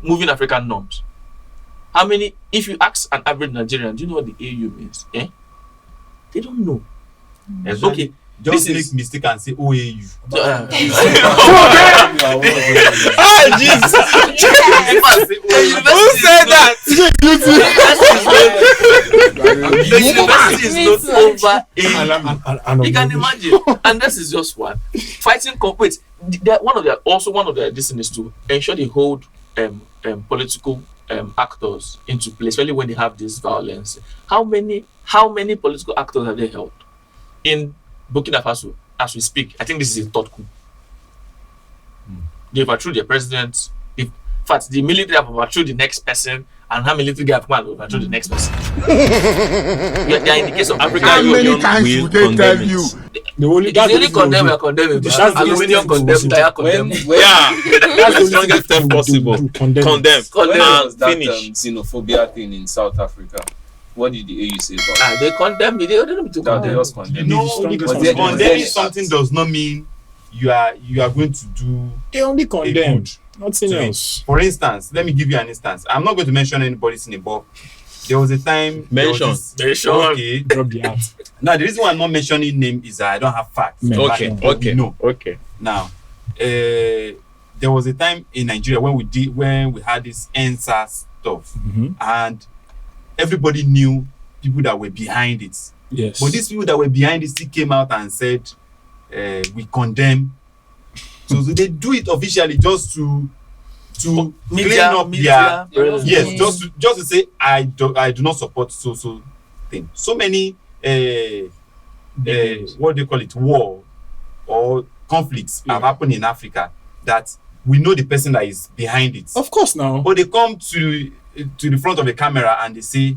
moving African norms. How many? If you ask an average Nigerian, do you know what the AU means? They don't know. Okay. Just make mistake and say OAU. Jesus. Who said that? The university is not over AU. You can imagine. And this is just one. Fighting corporates. One of their decisions is to ensure they hold political actors into place, especially when they have this violence. How many political actors have they held in Burkina Faso as we speak? I think this is a third coup. They overthrew their president. In fact, the military have overthrew the next person, and how military have come and overthrew the next person. They are in the case of Africa. How many times would they tell you? They only condemn, we are condemning. Aluminium condemn, tire condemn. That's the strongest term possible. Condemn. That Finish. xenophobia thing in South Africa. What did the AU say about it? They condemn me. They don't need to condemn. They just condemn. Condemning something does not mean you are going to do. They only condemn, nothing else. For instance, let me give you an instance. I'm not going to mention anybody's name, but there was a time. Mention. Okay. Drop the act. Now the reason why I'm not mentioning name is I don't have facts. Okay. No. Okay. Now, there was a time in Nigeria when we had this NSAS stuff, and everybody knew people that were behind it. Yes. But these people that were behind it still came out and said, we condemn. So they do it officially just to clean up their yes, just to say I do not support so thing. So many what do you call it, war or conflicts have happened in Africa that we know the person that is behind it. Of course now. But they come to the front of the camera and they say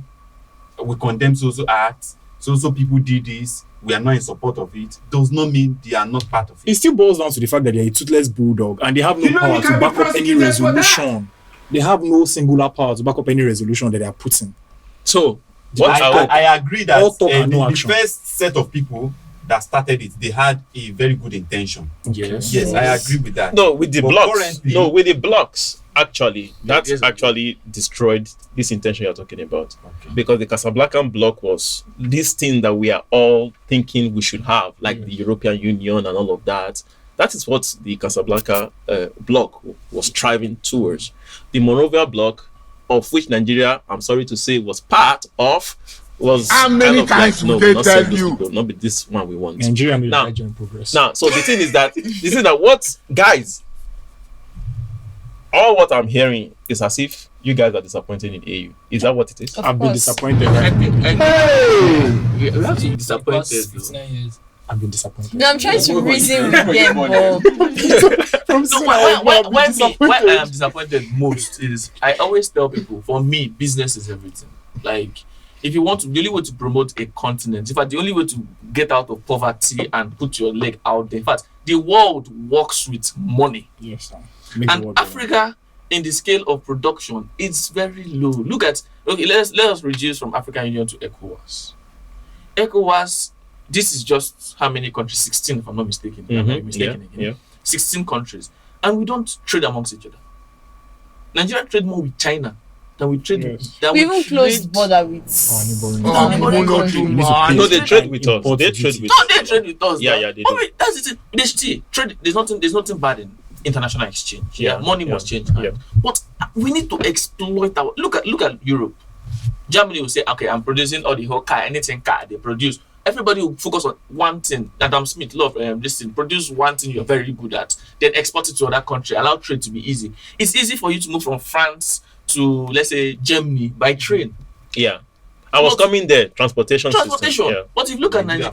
we condemn so act, so people did this, we are not in support of it. Does not mean they are not part of it. It still boils down to the fact that they are a toothless bulldog and they have no power to back up any resolution. They have no singular power to back up any resolution that they are putting. So I agree that the action. first set of people that started it, they had a very good intention. Yes, I agree with that. No, with the blocks. Actually, that's actually destroyed this intention you're talking about. Okay. Because the Casablancan bloc was this thing that we are all thinking we should have, like the European Union and all of that. That is what the Casablanca bloc was striving towards. The Monrovia bloc, of which Nigeria, I'm sorry to say, was part of, was how many times would they tell you? Not be this one we want. Nigeria in progress. Now, so the thing is that what guys. All what I'm hearing is as if you guys are disappointed in AU. Is that what it is? I've been disappointed. I think we have to be disappointed. I've been disappointed. No, I'm trying to reason with them. Why I am disappointed most is I always tell people, for me, business is everything. Like, if you want to, the only way to promote a continent, in fact, the only way to get out of poverty and put your leg out there, in fact, the world works with money. Yes, sir. And Africa, in the scale of production, it's very low. Look at, let us reduce from African Union to ECOWAS. ECOWAS, this is just how many countries? 16, if I'm not mistaken. I'm not mistaken again. Yeah. 16 countries. And we don't trade amongst each other. Nigeria trade more with China than we trade with. We even closed border with neighboring countries. No, they trade with us. They trade with us. Yeah, they do. That's it. They still trade. There's nothing bad in international exchange. Money must change. But we need to exploit our. Look at Europe. Germany will say, okay, I'm producing all the whole car, anything car they produce. Everybody will focus on one thing. Adam Smith love this thing. Produce one thing you're very good at, then export it to other country. Allow trade to be easy. It's easy for you to move from France to, let's say, Germany by train. Yeah. I was coming there. Transportation. But if you look at Nigeria,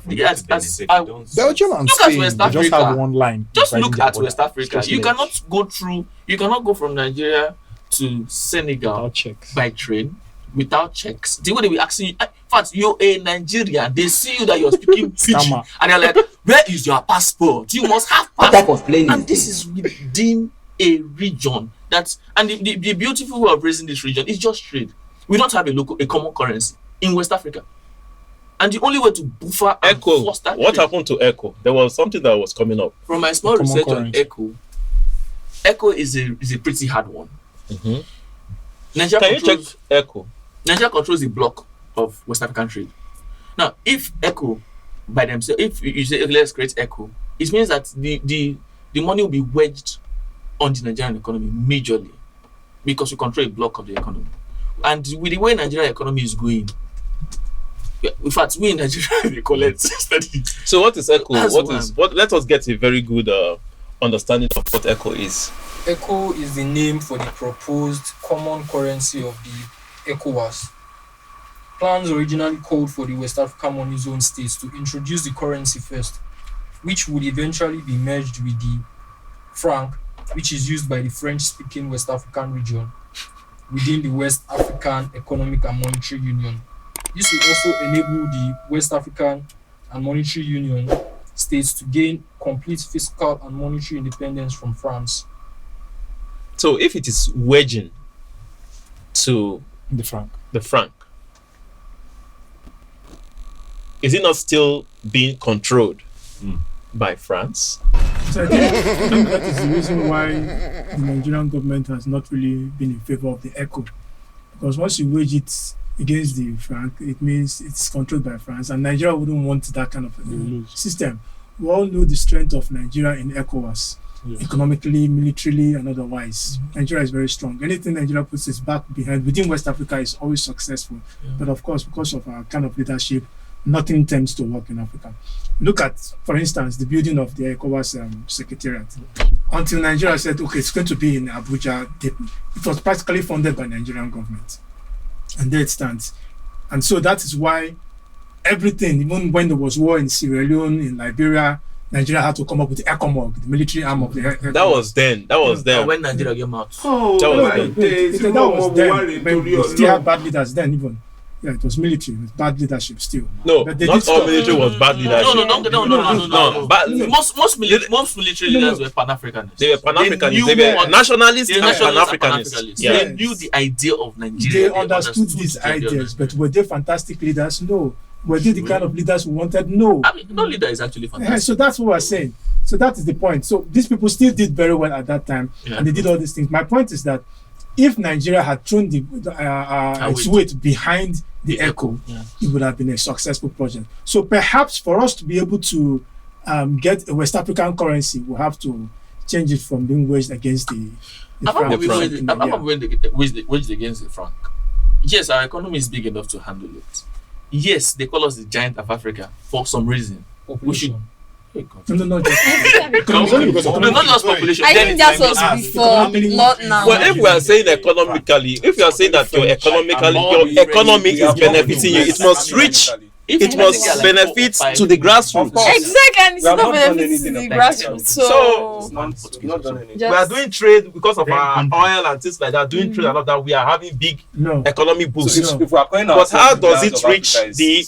Belgium and Spain, West they just have one line. Just look at West Africa. You cannot go from Nigeria to Senegal by train without checks. The way they will asking you, in fact, you're a Nigerian, they see you that you're speaking Pidgin, and they're like, where is your passport? You must have passport. And this is within a region and the beautiful way of raising this region is just trade. We don't have a common currency in West Africa. And the only way to buffer and force that what trade, happened to ECHO? There was something that was coming up. from my small research on ECHO, ECHO is a pretty hard one. Mm-hmm. Nigeria Can you check ECHO? Nigeria controls the block of West African trade. Now, if ECHO by themselves, if you say let's create ECHO, it means that the money will be wedged on the Nigerian economy majorly because we control a block of the economy. And with the way Nigerian economy is going, in fact, we in Nigeria they collect steady. So what is ECHO? That's Let us get a very good understanding of what ECHO is. ECHO is the name for the proposed common currency of the ECOWAS. Plans originally called for the West African Money Zone states to introduce the currency first, which would eventually be merged with the franc, which is used by the French-speaking West African region within the West African Economic and Monetary Union. This will also enable the West African and Monetary Union states to gain complete fiscal and monetary independence from France. So if it is wedging to The franc. Is it not still being controlled by France? So I think that is the reason why the Nigerian government has not really been in favor of the ECHO. Because once you wage it against the franc, it means it's controlled by France, and Nigeria wouldn't want that kind of system. We all know the strength of Nigeria in ECOWAS, economically, militarily, and otherwise. Nigeria is very strong. Anything Nigeria puts its back behind within West Africa is always successful. But of course, because of our kind of leadership, nothing tends to work in Africa. Look at, for instance, the building of the ECOWAS Secretariat. Until Nigeria said, okay, it's going to be in Abuja, it was practically funded by Nigerian government. And there it stands. And so that is why everything, even when there was war in Sierra Leone, in Liberia, Nigeria had to come up with ECOMOG, the military arm of the ECOMOG. That was then. When Nigeria came out. That was then. We still had bad leaders then even. Yeah, it was military with bad leadership still. No, not all military was bad leadership. No. Most military leaders were Pan-Africanists. They were Pan-Africanists. They were nationalists and Pan-Africanists. They knew the idea of Nigeria. They understood these ideas, but were they fantastic leaders? No. Were they the kind of leaders we wanted? No. I mean, no leader is actually fantastic. So that's what we're saying. So that is the point. So these people still did very well at that time, and they did all these things. My point is that if Nigeria had thrown its weight behind the ECHO, it would have been a successful project. So perhaps for us to be able to get a West African currency, we'll have to change it from being waged against the franc. Waged against the franc. Yes, our economy is big enough to handle it. Yes, they call us the giant of Africa for some reason. We should. No, Not just population. I think that was before, not now. Well, if we are saying economically, if you are saying that your economy is benefiting you, it must reach. It must benefit to the grassroots. Exactly, and it's not benefiting the grassroots. So we are doing trade because of our oil and things like that. Doing trade and all that, we are having big economic boost. But how does it reach the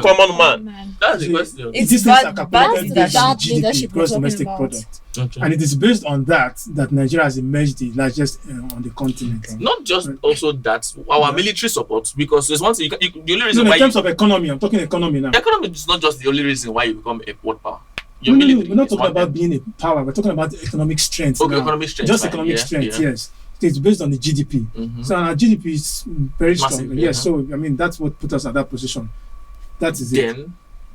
common man? That's the question. These things are calculated based on GDP, gross domestic product. And it is based on that Nigeria has emerged the largest on the continent. Not just also that, our military support, because there's one thing the only reason in why terms of economy, I'm talking economy now. Economy is not just the only reason why you become a world power. No, we're not talking about being a power. We're talking about economic strength. Okay, now. economic strength. Just economic strength, yes. It's based on the GDP. So our GDP is very strong. Yes, so I mean that's what put us at that position. That is it.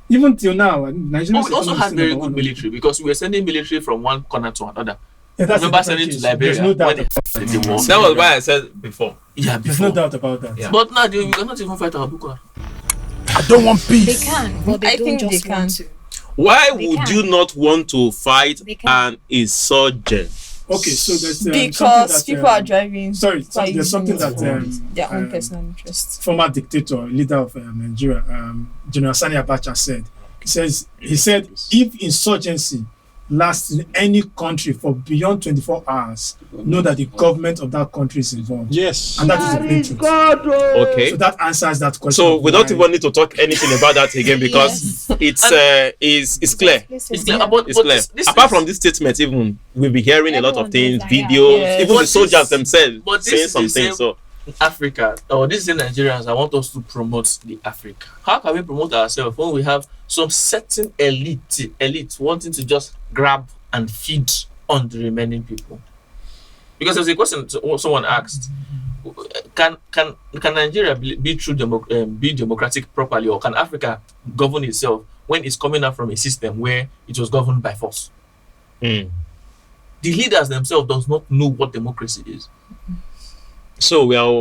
Even till now, Nigeria. We also had very good military because we were sending military from one corner to another. Remember sending to Liberia? There's no doubt about that. That was why I said before. Yeah, there's no doubt about that. Yeah. But now we cannot even fight our Boko Haram. I don't want peace. They can, but I think they can. Why would you not want to fight an insurgent? Okay, so there's because people are driving. Sorry, there's something that their own personal interests. Former dictator, leader of Nigeria, General Sani Abacha said. He said if insurgency lasts in any country for beyond 24 hours, know that the government of that country is involved. Yes. And that is the plain truth. Okay. So that answers that question. So we don't even need to talk anything about that again because it's clear. It's clear. Apart from this statement, even we'll be hearing a lot of things, videos, even the soldiers themselves saying something. So Africa, or this is Nigerians, I want us to promote the Africa. How can we promote ourselves when we have some certain elite wanting to just grab and feed on the remaining people? Because there's a question someone asked: Can Nigeria be democratic properly, or can Africa govern itself when it's coming out from a system where it was governed by force? The leaders themselves does not know what democracy is. So we are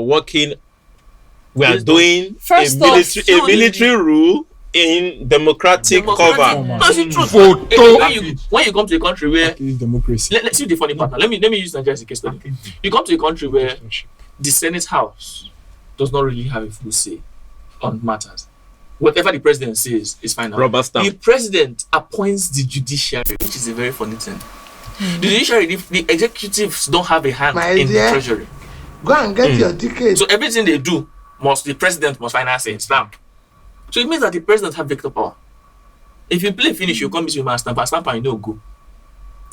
doing First a military rule in democratic cover. No, it's true. When you come to a country where democracy. Let's see the funny part. Let me use Nigeria as a case study. You come to a country where the Senate House does not really have a full say on matters. Whatever the president says is final. Rubber stamp. The president appoints the judiciary, which is a very funny thing. The judiciary, the executives don't have a hand in the treasury. Go and get your ticket. So everything they do the president must finally say stamp. So it means that the president have veto power. If you play finish, you come with your stamp and you don't go.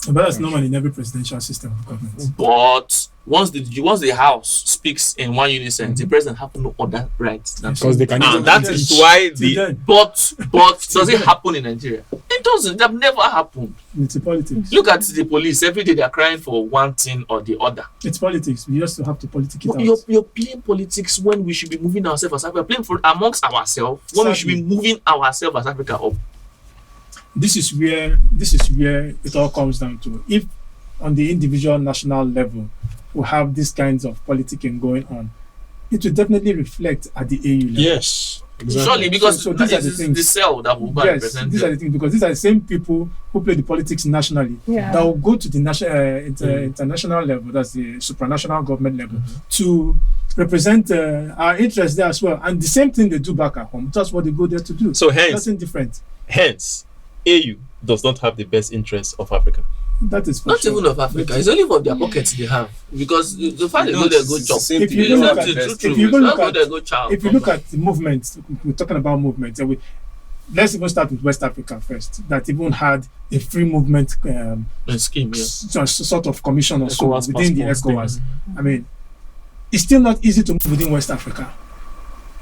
But that's normal in every presidential system of government. But once the house speaks in one unison, the president have no other rights. Because they can. And that is why But does it happen in Nigeria? It doesn't. That never happened. It's politics. Look at the police. Every day they are crying for one thing or the other. It's politics. We just have to politic it out. You're playing politics when we should be moving ourselves as Africa. We're playing for amongst ourselves when we should be moving ourselves as Africa up. This is where it all comes down to. If on the individual national level we have these kinds of politicking going on, it will definitely reflect at the AU level. Yes, exactly. Surely, because so these are the things. The cell that will go Yes, these are the things, because these are the same people who play the politics nationally that will go to the international level, that's the supranational government level, to represent our interests there as well. And the same thing they do back at home. That's what they go there to do. So hence, nothing different. Hence, AU does not have the best interests of Africa. That is not even of Africa. It's only for their pockets they have, because the fact they go there go chop. If you look at the movement, we're talking about movement. Let's even start with West Africa first. That even had a free movement scheme, sort of commission or so within the ECOWAS. I mean, it's still not easy to move within West Africa.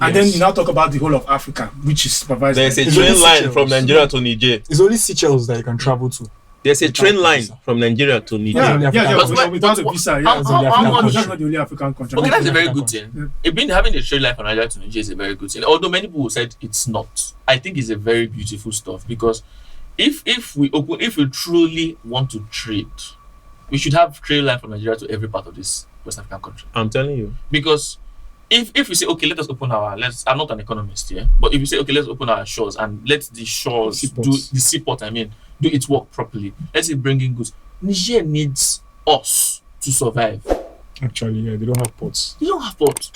And then you now talk about the whole of Africa, which is supervised. There's a train line from Nigeria to Niger. It's only Seychelles that you can travel to. There's a train line from Nigeria to Niger. Without a visa, that's not the only African country. Okay, that's a very good thing. Having a train line from Nigeria to Niger is a very good thing. Although many people said it's not. I think it's a very beautiful stuff, because if we truly want to trade, we should have train line from Nigeria to every part of this West African country. I'm telling you. Because if we say, okay, let us open I'm not an economist here, but if we say, okay, let's open our shores and let the shores do the seaport, do its work properly. Let's say bring in goods. Niger needs us to survive. Actually, yeah, they don't have ports. They don't have ports.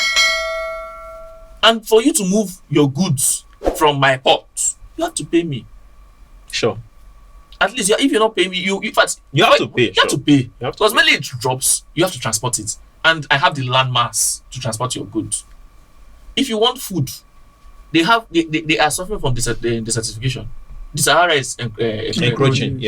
And for you to move your goods from my port, you have to pay me. Sure. At least if you're not paying me, you have to pay. You have to pay. Because mainly it drops, you have to transport it. And I have the land mass to transport your goods. If you want food, they are suffering from desertification. The Sahara is encroaching.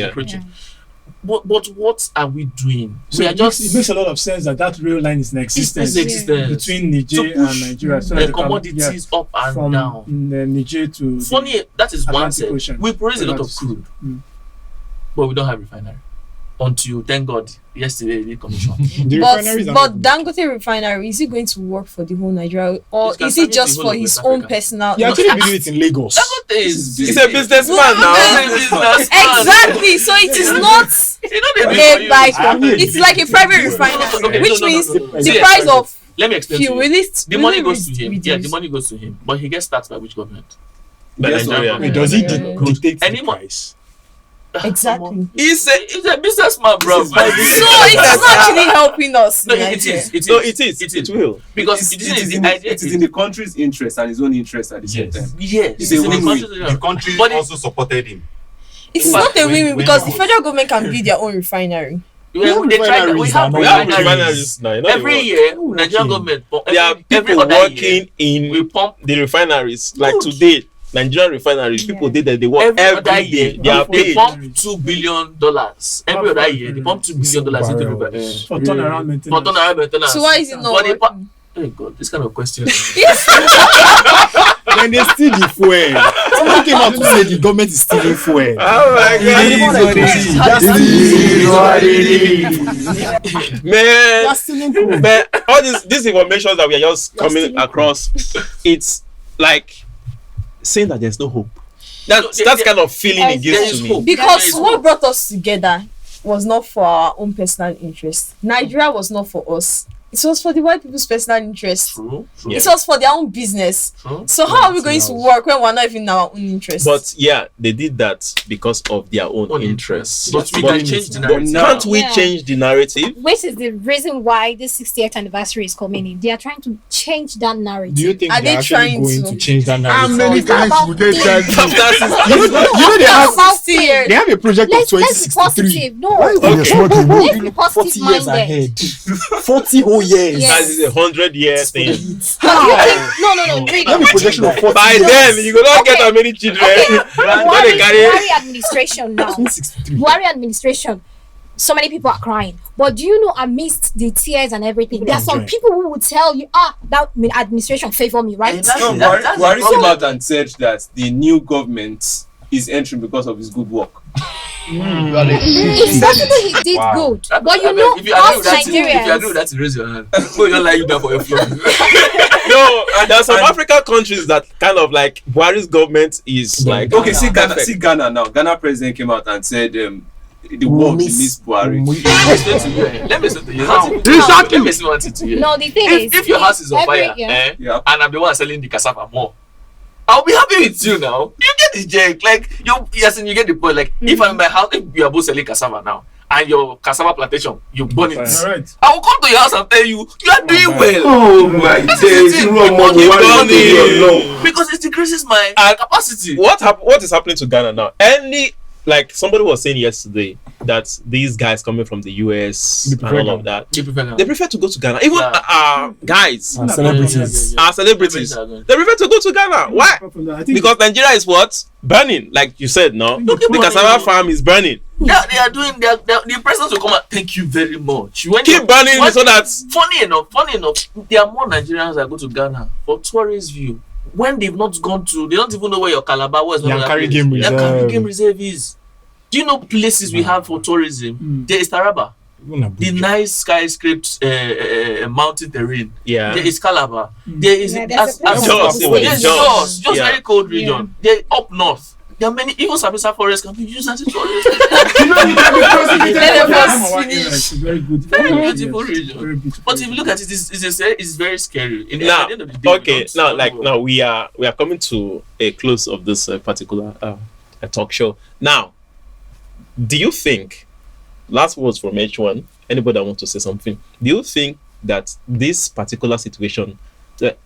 But what are we doing? So it makes a lot of sense that rail line is in existence between Niger and Nigeria. So the commodities up and down. From Niger to funny, that is one thing. We produce a lot of crude, but we don't have refinery. Until, thank God, yesterday they commissioned. But Dangote refinery, is it going to work for the whole Nigeria, or is it just for his own personal? Yeah, actually building it in Lagos. Dangote is he's a businessman now. Exactly. So it is not it's like a private refinery, which means the price of let me explain fuel released. The money goes to him. Yeah, the money goes to him, but he gets taxed by which government? By Nigeria. Does he dictate the price? Exactly. He's a businessman, bro. So it's not actually helping us. No, it is. It will. Because it is in the country's interest and his own interest at the same time. Yes. The country also supported him. It's not a win-win, because the federal government can build their own refinery. We have refineries now. Every year, Nigerian government. There are people working in the refineries. Like today, Nigerian refineries, people did that. They work every day. They are paid. They pump $2 billion every other year. They pump $2 billion into for turnaround maintenance. So why is it not working? Oh God, this kind of question. When they steal the fuel, someone came out to say the government is stealing fuel. Oh my God. Man, all these information that we are just coming across, it's like saying that there's no hope. That's kind of feeling it gives to me. Because what brought us together was not for our own personal interest. Nigeria was not for us. It was for the white people's personal interest. True. It was for their own business. So how are we going to work when we're not even in our own interest? But yeah, they did that because of their own interests. But we can change the narrative. Can't we change the narrative? Which is the reason why this 60th anniversary is coming in. They are trying to change that narrative. Do you think Are they're they actually trying going to? to change that How narrative? many times would they tell you? They have a project of Let's be 2063. positive. No. Why are you smoking? Let's be 40 positive years minded. ahead. 40 whole years. Yes. That is a 100-year thing. But do you think, no, read They have a projection of 40 By years. then, you will not get Okay. that many children. Buhari administration now. 2063. Buhari administration. So many people are crying. But do you know, amidst the tears and everything, there are some enjoy. people who will tell you, that administration favor me, right? No, Buhari came out and said that the new government is entering because of his good work. It's definitely he did good. But you know, if you agree us with that, if you agree with Nigerians, that, raise your hand. No, you're lying down for your floor. No, and there are some African countries that kind of like Buhari's government is like Okay, see Ghana now. Ghana president came out and said the world miss Buhari. Let me say to you. Let me say one thing to you. no, the thing is, If your house is on fire, yeah. Yeah. and I'm the one selling the cassava more, I'll be happy with you now. You get the check, like you get the point. Like if I'm in my house, if we are both selling cassava now, and your cassava plantation, you burn it. All right. I will come to your house and tell you are doing well. Oh my days! Because it decreases my capacity. what is happening to Ghana now? Like somebody was saying yesterday that these guys coming from the US and all of that, they prefer to go to Ghana. Even guys, And celebrities. our celebrities, they prefer to go to Ghana. Why? I think Because Nigeria is what? Burning, like you said, no? The cassava farm is burning. They are doing. The president will come and thank you very much. Keep burning so that. Funny enough, there are more Nigerians that go to Ghana for tourist view when they've not gone to. They don't even know where your Calabar was. Yankari Game Reserve. Yankari Game Reserve is. Do you know places we have for tourism? There is Taraba, the nice skyscraper mountain terrain. Yeah. There is Calabar. There is Jos. Just very cold region. They're up north. There are many. Even Sabisa Forest can be used as a tourist. it's a very good, Very beautiful yes, region. very beautiful. But if you look at it, it's very scary. At Now, the end of the day, we are coming to a close of this particular talk show. Now, do you think, last words from H1, anybody that wants to say something, do you think that this particular situation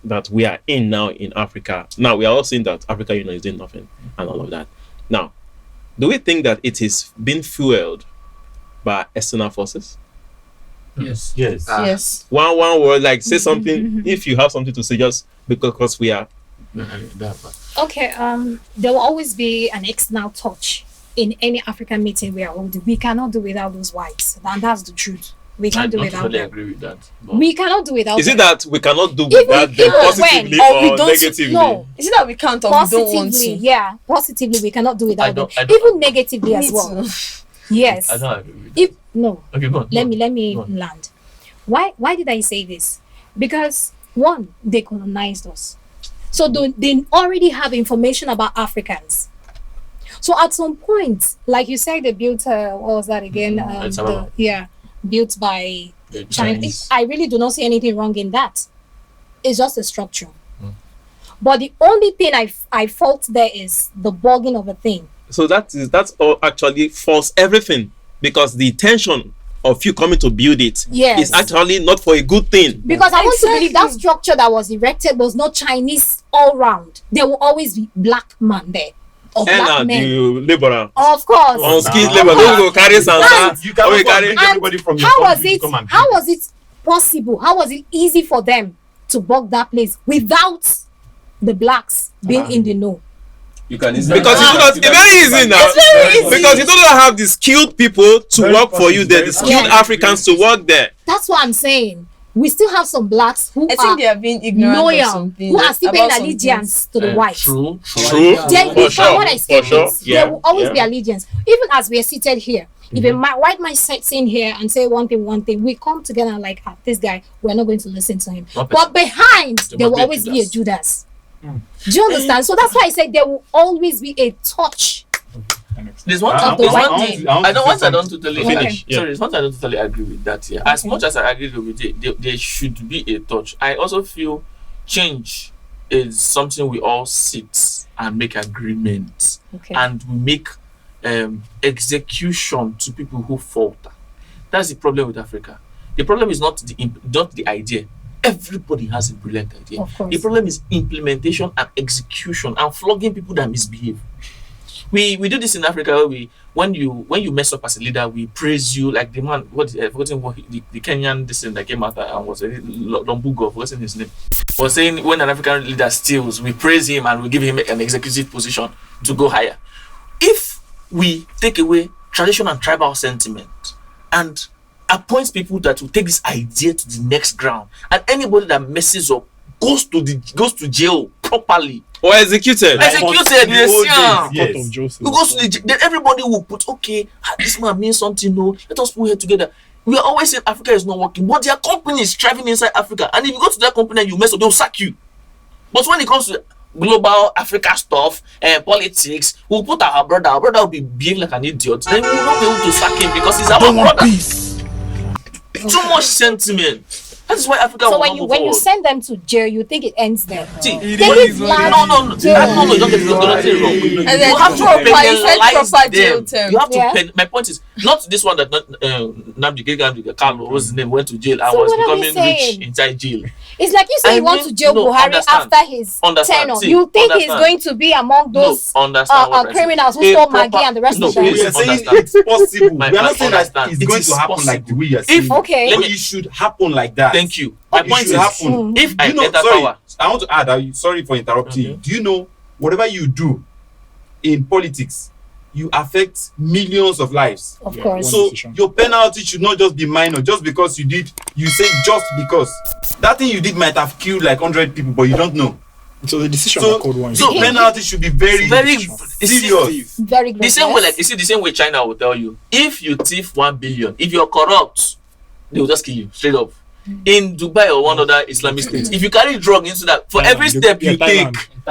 that we are in now in Africa, now we are all saying that African Union is doing nothing and all of that. Now, do we think that it is being fueled by external forces? Yes. yes. One word, like say something, if you have something to say, just because we are. okay, there will always be an external touch in any African meeting we are holding. We cannot do without those whites, and that's the truth. We can't do without totally them. agree with that. We cannot do without Is them. it that we cannot do Even- that even positively when- or we don't- negatively? No, Is it that we can't or we don't want positively, to? yeah, positively we cannot do without them. I don't Even negatively as Me well. too. Yes. I don't agree with that. If no, Okay, go on. let me Go on. land. Why did I say this? Because one, they colonized us, so they already have information about Africans. So at some point, like you said, they built what was that again? It's Ababa. Built by The China. Chinese. I really do not see anything wrong in that. It's just a structure. But the only thing I fault there is the bugging of a thing. So that's all actually false everything, because the intention of you coming to build it Yes. is actually not for a good thing. Because I want to believe that Exactly. structure that was erected was not Chinese all round. There will always be black man there. Or black And men. the laborer, Of course. unskilled labor, those go carry santa. You cannot we carry. bring everybody from your How was country to it? come and How do was it possible? How was it easy for them to bug that place without the blacks being in the know? You can easily Because it's very easy now. very easy. Because you don't have the skilled people to Very work for you there, the possible, skilled very Africans to work there. That's what I'm saying. we still have some blacks who I are think they are being ignorant of loyal, something. who are still paying about some allegiance to the whites. True. There, For if sure, I want to say for sure. this, there will always Yeah. be allegiance. Even as we are seated here, if a white man sits in here and say one thing, we come together and like, this guy, we're not going to listen to him. But behind, there will always be a Judas. Do you understand? So that's why I said there will always be a touch. There's one I thing. I don't totally finish. Sorry, there's one thing I don't totally agree with that. Yeah, as much as I agree with it, there should be a touch. I also feel change is something we all sit and make agreements, and we make execution to people who falter. That's the problem with Africa. The problem is not the idea. Everybody has a brilliant idea. The problem is implementation and execution and flogging people that misbehave. We do this in Africa where when you mess up as a leader, we praise you, like the man forgetting what the Kenyan thing that came out and was Lombugo, forgetting his name, was saying when an African leader steals, we praise him and we give him an executive position to go higher. If we take away tradition and tribal sentiment and appoint people that will take this idea to the next ground, and anybody that messes up goes to jail properly or executed. Yes. Who goes to the then everybody will put, okay, this man means something. No, let us put here together. We are always saying Africa is not working, but their company is thriving inside Africa. And if you go to that company and you mess up, they'll sack you. But when it comes to global Africa stuff and politics, we'll put our brother will be behaving like an idiot. Then we will not be able to sack him because he's our brother. Too much sentiment. That is why Africa. So when you send them to jail, you think it ends there? See, no. Don't get it wrong. You have to penalize them. You have to. My point is not this one that Nnamdi Kanu, what's his name, went to jail and was becoming rich inside jail. It's like you say you want to jail Buhari after his tenure. You think he's going to be among those criminals who stole Maggie and the rest of them? We are saying it's possible. We are not saying that it's going to happen like the way you are saying. But it should happen like that. Thank you. My point is, if I enter power, I want to add. Sorry for interrupting you. Do you know whatever you do in politics, you affect millions of lives? Of course. So your penalty should not just be minor, just because you say just because that thing you did might have killed like 100 people, but you don't know. So the decision are called one. So penalty should be very serious. Very good. The same way, the same way China will tell you, if you thief 1 billion, if you're corrupt, they will just kill you straight up. In Dubai or one other Islamic state, if you carry drug into that, for every step you take,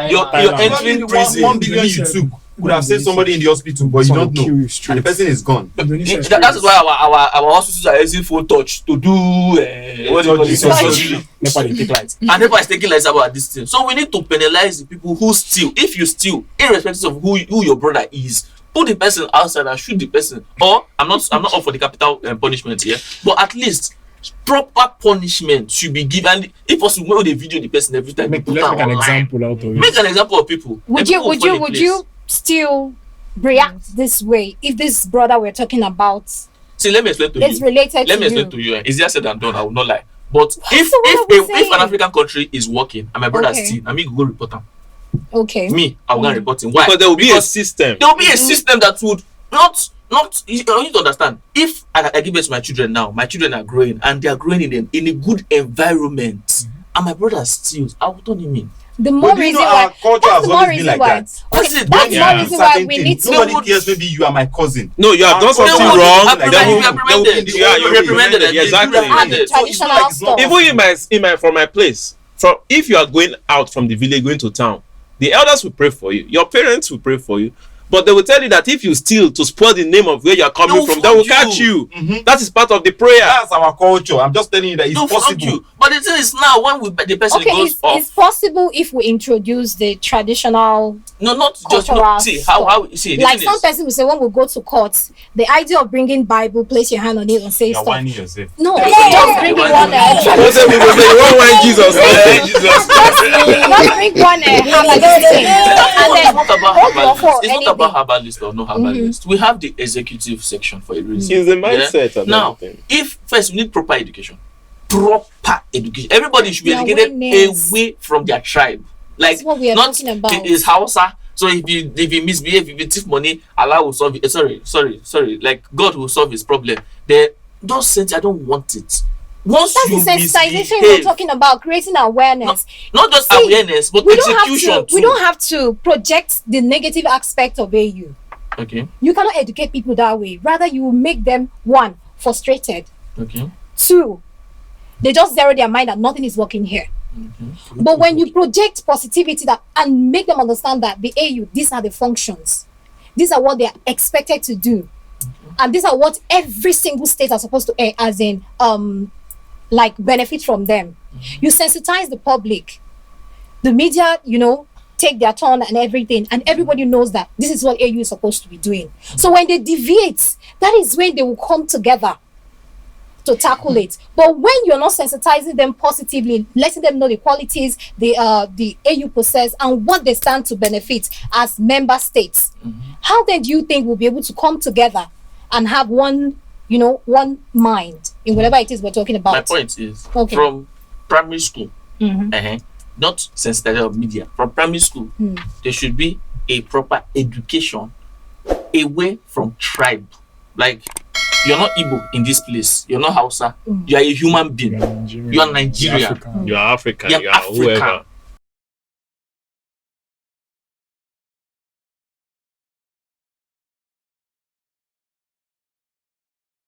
you're entering prison. 1 billion you took could have saved somebody in the hospital, but you don't know, and the person is gone. That's why our hospitals are using full touch to do what do you call it? And Nepal is taking lights about this thing. So we need to penalize the people who steal. If you steal, irrespective of who your brother is, put the person outside and shoot the person. Or I'm not up for the capital punishment here, but at least proper punishment should be given. If possible, when they video the person every time, make an example out of it. Make an example of people. Would you still react this way if this brother we're talking about? See, let me explain to you. It's related. Let me explain to you. Easier said than done. I will not lie. But if an African country is working and my brother steal, I mean go report him. Okay. Me, I will go report him. Why? Because there will be a system. There will be a system that would not. You need to understand. If I give it to my children now, my children are growing and they are growing in a good environment, and my brother steals, I will turn him in. The more reason why our culture has always been like that. That's the more reason why we need to. Nobody cares. Maybe you are my cousin. No, you have done something wrong. You're reprimanded. Exactly. Traditional stuff. Even from my place, if you are going out from the village going to town, the elders will pray for you. Your parents will pray for you. But they will tell you that if you steal to spoil the name of where you are coming from, they will catch you. Mm-hmm. That is part of the prayer. That's our culture. I'm just telling you that it's possible. But the thing is now when the person goes off. It's possible if we introduce the traditional. No, not just see how see. Like some person will say when we go to court, the idea of bringing Bible, place your hand on it and say stuff. No, just bring one. Jesus. Just bring one and then. It's not about herbalist or no herbalist. We have the executive section for a reason. It's the mindset. Yeah? Now, if first we need proper education. Everybody should be educated away from their tribe. Like that's what we are talking about. It's Hausa. So if you misbehave, if you thief money, Allah will solve it. Sorry. Like God will solve his problem. Those sense, I don't want it. once That's you the sensitization we're misbehave, talking about, creating awareness. not just See, awareness, but we don't have execution to. We too. don't have to project the negative aspect of AU. Okay. You cannot educate people that way. Rather, you will make them, one, frustrated. Okay. Two, they just zero their mind that nothing is working here. But when you project positivity and make them understand that the AU, these are the functions, these are what they are expected to do, and these are what every single state are supposed to, as in, like benefit from them. You sensitize the public, the media, take their turn and everything, and everybody knows that this is what AU is supposed to be doing. So when they deviate, that is when they will come together to tackle it. But when you're not sensitizing them positively, letting them know the qualities the AU possess and what they stand to benefit as member states, how then do you think we'll be able to come together and have one mind in whatever it is we're talking about? My point is, from primary school, not sensitization of media, from primary school, there should be a proper education away from tribe. Like, you're not Igbo in this place, you're not Hausa, you are a human being, you are Nigerian, you are African, you are whoever.